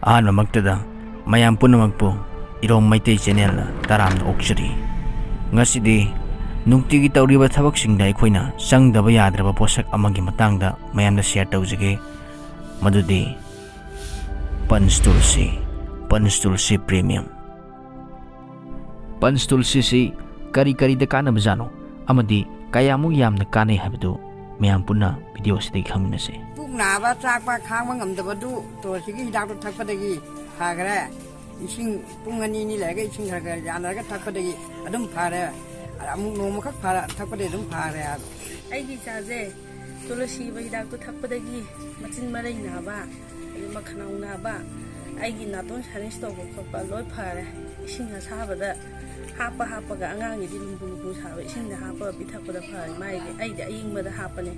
Ahanmamaktada mayam punnamakpu irong maitai channel taramna okchari ngasidi nungtigi tawriba thabaksingda eikhoina changdaba yadraba posak amagi matangda mayamda share tawjage madudi Panch Tulsi premium Panch Tulsi si kari da kanaba jano amadi kayamu yamna kanai habdu mayam punna video sidai khangminashi pumnamak chakpa khangma ngamdabadu to sigi hidak thakpadagi phagare ising pungani ni lege ising khara yanarga thakpadagi adum phare amuk nomakak phara thakpadagi adum phare aigi chaje tulasi ba hidak to thakpadagi machin marai naba makhanau naba aigi naton sarin stock khoppa loi phare ising asabada hapa ga angangi di lumbu sabe ising da hapa bithakpada phare mai aigi ayingmada hapane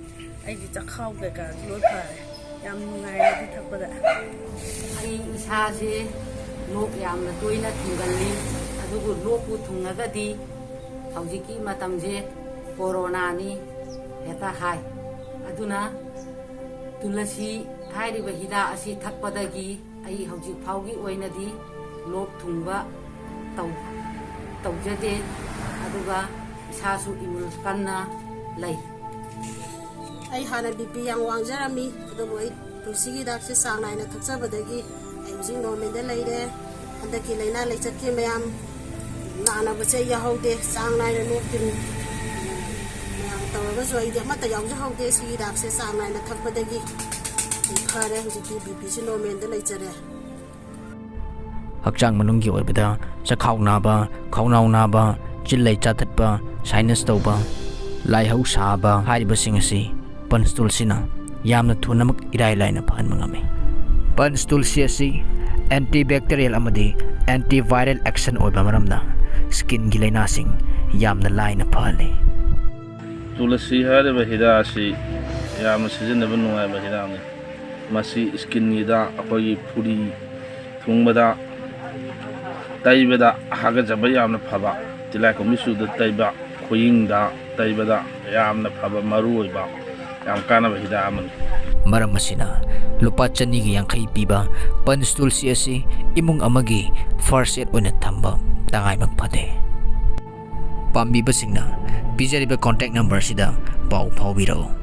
aigi chakhau ga loi phare yam nungai di thakpada ai isase lok yamna toina thungalli adugu lokku thungagadi haujiki matamje corona ni heta hai aduna tulasi hairiba hida asi thakpadagi ai haujik phaugi oinadi lok thungba tawjade aduga isasu imul kanna lai ai hana bp yang wangjarami adugo ai tulsigi dakse sangnai na thakchabadagi ai hujing normal leire andaki leina leichakki mayam nana bache yahaude sangnai na noktin mayam tawaga so ai mata yawja haude sigi dakse sangnai na thakpadagi khare hujiki bp si normal leichare hakchang manunggi oibada chakhaunaba khaunaunaba chillai chathatpa sinus tawba laihau saba hariba singasi Panch Tulsi na yamna thunamak irai laina phan mangame Panch Tulsi asi antibacterial amadi antiviral action oiba maramna skin gi laina sing yamna laina phale Tulsi hariba hida asi yamna sizinaba nungai ba hida ni masi skin gi da akoi puri thungbada taibada haga jaba yamna phaba tilai ko misu da taiba khoyingda taibada yamna phaba maru oiba yam kanaba hida amani maram asina lupa chani gi yangkhai piba Panch Tulsi asi imung amagi first aid oina thamba tangai magphade pambi basingna pijariba contact number sida pau phawbiro